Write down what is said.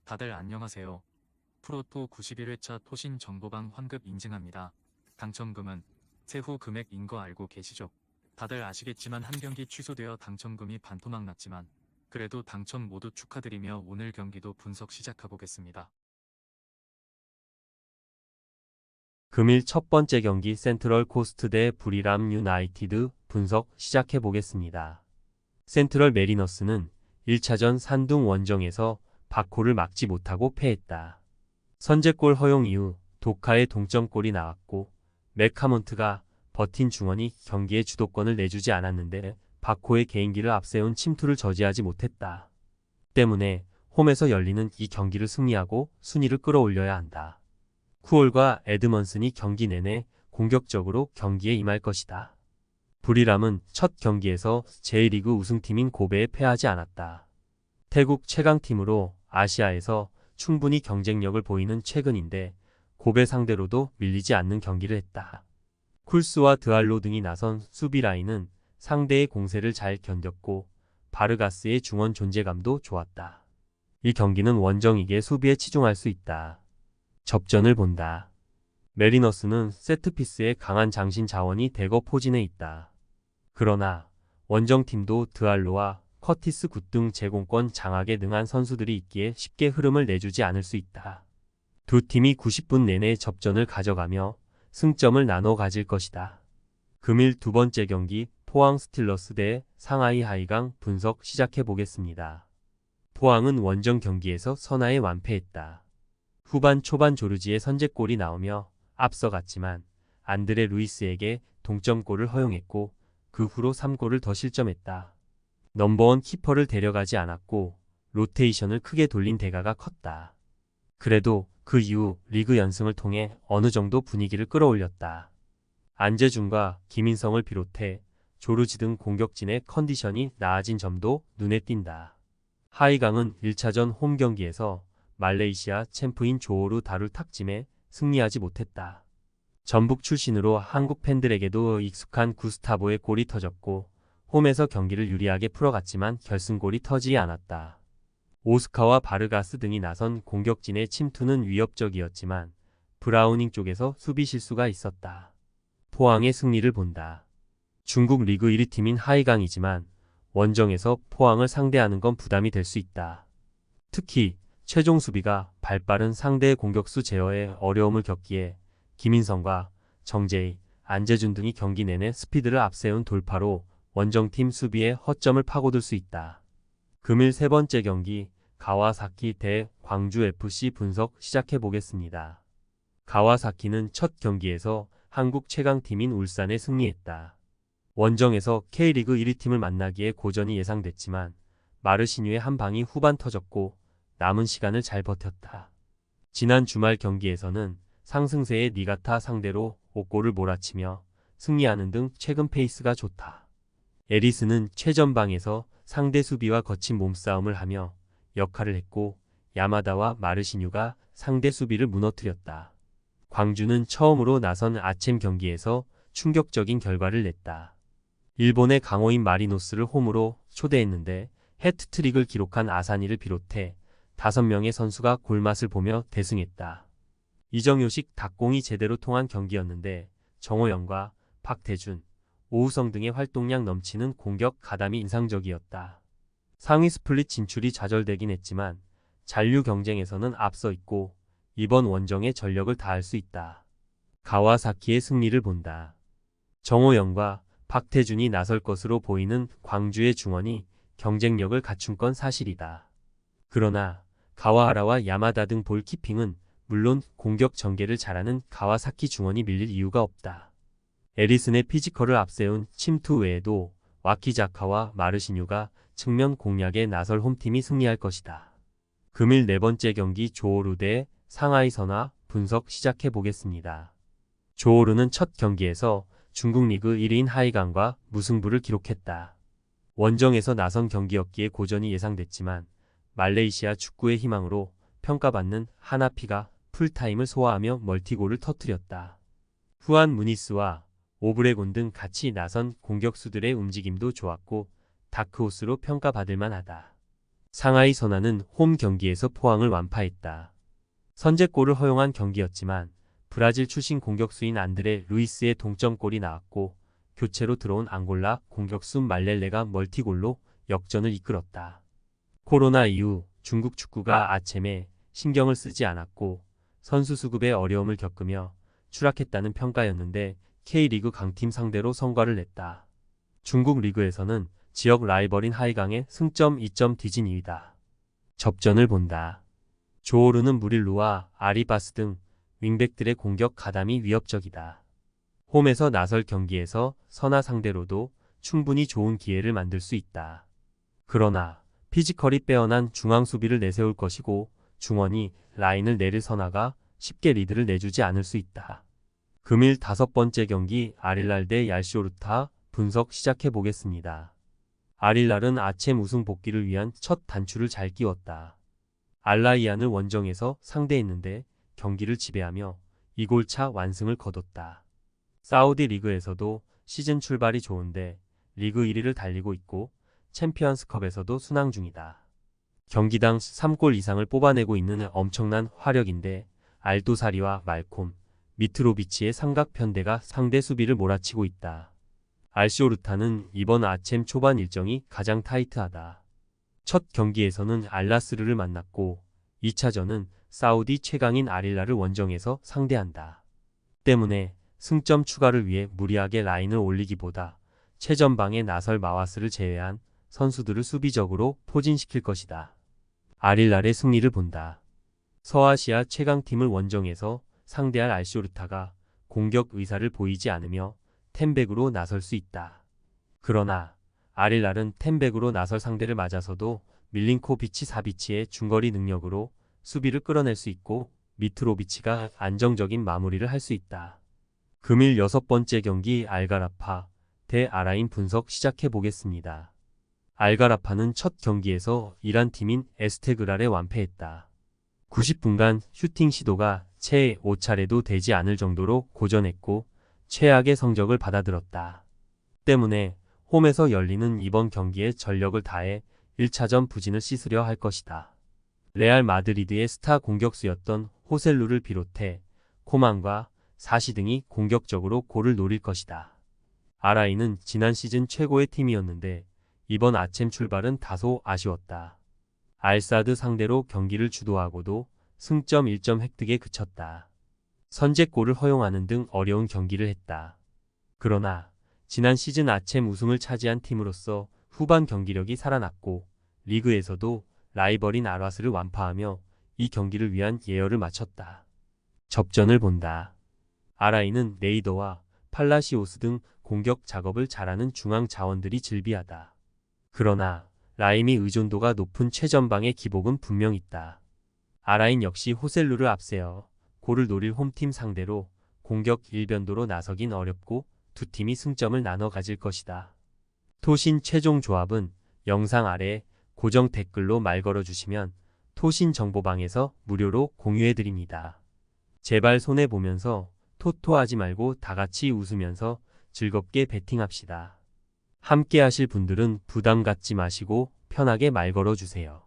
다들 안녕하세요. 프로토 91회차 토신 정보방 환급 인증합니다. 당첨금은 세후 금액인 거 알고 계시죠? 다들 아시겠지만 한 경기 취소되어 당첨금이 반토막 났지만 그래도 당첨 모두 축하드리며 오늘 경기도 분석 시작해보겠습니다. 금일 첫 번째 경기 센트럴 코스트 대 부리람 유나이티드 분석 시작해 보겠습니다. 센트럴 메리너스는 1차전 산둥 원정에서 바코를 막지 못하고 패했다. 선제골 허용 이후 도카의 동점골이 나왔고 맥카몬트가 버틴 중원이 경기의 주도권을 내주지 않았는데 바코의 개인기를 앞세운 침투를 저지하지 못했다. 때문에 홈에서 열리는 이 경기를 승리하고 순위를 끌어올려야 한다. 쿠올과 에드먼슨이 경기 내내 공격적으로 경기에 임할 것이다. 부리람은 첫 경기에서 제1리그 우승팀인 고베에 패하지 않았다. 태국 최강팀으로 아시아에서 충분히 경쟁력을 보이는 최근인데 고베 상대로도 밀리지 않는 경기를 했다. 쿨스와 드알로 등이 나선 수비 라인은 상대의 공세를 잘 견뎠고 바르가스의 중원 존재감도 좋았다. 이 경기는 원정이기에 수비에 치중할 수 있다. 접전을 본다. 메리너스는 세트피스에 강한 장신 자원이 대거 포진해 있다. 그러나 원정팀도 드알로와 커티스 굿 등 제공권 장악에 능한 선수들이 있기에 쉽게 흐름을 내주지 않을 수 있다. 두 팀이 90분 내내 접전을 가져가며 승점을 나눠 가질 것이다. 금일 두 번째 경기 포항 스틸러스 대 상하이 하이강 분석 시작해 보겠습니다. 포항은 원정 경기에서 선하에 완패했다. 후반 초반 조르지의 선제골이 나오며 앞서갔지만 안드레 루이스에게 동점골을 허용했고 그 후로 3골을 더 실점했다. 넘버원 키퍼를 데려가지 않았고 로테이션을 크게 돌린 대가가 컸다. 그래도 그 이후 리그 연승을 통해 어느 정도 분위기를 끌어올렸다. 안재준과 김인성을 비롯해 조르지 등 공격진의 컨디션이 나아진 점도 눈에 띈다. 하이강은 1차전 홈 경기에서 말레이시아 챔프인 조호르 다룰 탁짐에 승리하지 못했다. 전북 출신으로 한국 팬들에게도 익숙한 구스타보의 골이 터졌고 홈에서 경기를 유리하게 풀어갔지만 결승골이 터지지 않았다. 오스카와 바르가스 등이 나선 공격진의 침투는 위협적이었지만 브라우닝 쪽에서 수비 실수가 있었다. 포항의 승리를 본다. 중국 리그 1위 팀인 하이강이지만 원정에서 포항을 상대하는 건 부담이 될 수 있다. 특히 최종 수비가 발빠른 상대의 공격수 제어에 어려움을 겪기에 김인성과 정재희, 안재준 등이 경기 내내 스피드를 앞세운 돌파로 원정팀 수비에 허점을 파고들 수 있다. 금일 세 번째 경기 가와사키 대 광주FC 분석 시작해 보겠습니다. 가와사키는 첫 경기에서 한국 최강팀인 울산에 승리했다. 원정에서 K리그 1위 팀을 만나기에 고전이 예상됐지만 마르시뉴의 한 방이 후반 터졌고 남은 시간을 잘 버텼다. 지난 주말 경기에서는 상승세의 니가타 상대로 5골을 몰아치며 승리하는 등 최근 페이스가 좋다. 에리스는 최전방에서 상대 수비와 거친 몸싸움을 하며 역할을 했고 야마다와 마르시뉴가 상대 수비를 무너뜨렸다. 광주는 처음으로 나선 아켐 경기에서 충격적인 결과를 냈다. 일본의 강호인 마리노스를 홈으로 초대했는데 해트트릭을 기록한 아사니를 비롯해 5명의 선수가 골맛을 보며 대승했다. 이정효식 닭공이 제대로 통한 경기였는데 정호영과 박태준, 오우성 등의 활동량 넘치는 공격 가담이 인상적이었다. 상위 스플릿 진출이 좌절되긴 했지만 잔류 경쟁에서는 앞서 있고 이번 원정에 전력을 다할 수 있다. 가와사키의 승리를 본다. 정호영과 박태준이 나설 것으로 보이는 광주의 중원이 경쟁력을 갖춘 건 사실이다. 그러나 가와하라와 야마다 등 볼키핑은 물론 공격 전개를 잘하는 가와사키 중원이 밀릴 이유가 없다. 에리슨의 피지컬을 앞세운 침투 외에도 와키자카와 마르시뉴가 측면 공략에 나설 홈팀이 승리할 것이다. 금일 네 번째 경기 조호르 대 상하이 선화 분석 시작해 보겠습니다. 조호르는 첫 경기에서 중국 리그 1위인 하이강과 무승부를 기록했다. 원정에서 나선 경기였기에 고전이 예상됐지만 말레이시아 축구의 희망으로 평가받는 하나피가 풀타임을 소화하며 멀티골을 터뜨렸다. 후안 무니스와 오브레곤 등 같이 나선 공격수들의 움직임도 좋았고 다크호스로 평가받을 만하다. 상하이 선화는 홈 경기에서 포항을 완파했다. 선제골을 허용한 경기였지만 브라질 출신 공격수인 안드레 루이스의 동점골이 나왔고 교체로 들어온 앙골라 공격수 말렐레가 멀티골로 역전을 이끌었다. 코로나 이후 중국 축구가 아챔에 신경을 쓰지 않았고 선수 수급에 어려움을 겪으며 추락했다는 평가였는데 K리그 강팀 상대로 성과를 냈다. 중국 리그에서는 지역 라이벌인 하이강의 승점 2점 뒤진 2위다. 접전을 본다. 조오르는 무릴루와 아리바스 등 윙백들의 공격 가담이 위협적이다. 홈에서 나설 경기에서 선화 상대로도 충분히 좋은 기회를 만들 수 있다. 그러나 피지컬이 빼어난 중앙 수비를 내세울 것이고 중원이 라인을 내릴 선화가 쉽게 리드를 내주지 않을 수 있다. 금일 5번째 경기 아릴랄 대 얄시오르타 분석 시작해 보겠습니다. 아릴랄은 아챔 우승 복귀를 위한 첫 단추를 잘 끼웠다. 알라이안을 원정에서 상대했는데 경기를 지배하며 2골차 완승을 거뒀다. 사우디 리그에서도 시즌 출발이 좋은데 리그 1위를 달리고 있고 챔피언스컵에서도 순항 중이다. 경기당 3골 이상을 뽑아내고 있는 엄청난 화력인데 알도사리와 말콤, 미트로비치의 삼각 편대가 상대 수비를 몰아치고 있다. 알시오르타는 이번 아챔 초반 일정이 가장 타이트하다. 첫 경기에서는 알라스르를 만났고 2차전은 사우디 최강인 아릴라를 원정에서 상대한다. 때문에 승점 추가를 위해 무리하게 라인을 올리기보다 최전방에 나설 마와스를 제외한 선수들을 수비적으로 포진시킬 것이다. 아릴랄의 승리를 본다. 서아시아 최강팀을 원정에서 상대할 알시오르타가 공격 의사를 보이지 않으며 텐백으로 나설 수 있다. 그러나 아릴랄은 텐백으로 나설 상대를 맞아서도 밀린코비치 사비치의 중거리 능력으로 수비를 끌어낼 수 있고 미트로비치가 안정적인 마무리를 할 수 있다. 금일 6번째 경기 알가라파 대 아라인 분석 시작해 보겠습니다. 알가라파는 첫 경기에서 이란 팀인 에스테그랄에 완패했다. 90분간 슈팅 시도가 채 5차례도 되지 않을 정도로 고전했고 최악의 성적을 받아들었다. 때문에 홈에서 열리는 이번 경기에 전력을 다해 1차전 부진을 씻으려 할 것이다. 레알 마드리드의 스타 공격수였던 호셀루를 비롯해 코만과 사시 등이 공격적으로 골을 노릴 것이다. 아라인은 지난 시즌 최고의 팀이었는데 이번 아챔 출발은 다소 아쉬웠다. 알사드 상대로 경기를 주도하고도 승점 1점 획득에 그쳤다. 선제골을 허용하는 등 어려운 경기를 했다. 그러나 지난 시즌 아챔 우승을 차지한 팀으로서 후반 경기력이 살아났고 리그에서도 라이벌인 아라스를 완파하며 이 경기를 위한 예열을 마쳤다. 접전을 본다. 아라인은 네이더와 팔라시오스 등 공격 작업을 잘하는 중앙 자원들이 즐비하다. 그러나 라임이 의존도가 높은 최전방의 기복은 분명 있다. 아라인 역시 호셀루를 앞세워 골을 노릴 홈팀 상대로 공격 일변도로 나서긴 어렵고 두 팀이 승점을 나눠 가질 것이다. 토신 최종 조합은 영상 아래 고정 댓글로 말 걸어주시면 토신 정보방에서 무료로 공유해드립니다. 제발 손해보면서 토토하지 말고 다같이 웃으면서 즐겁게 베팅합시다. 함께 하실 분들은 부담 갖지 마시고 편하게 말 걸어주세요.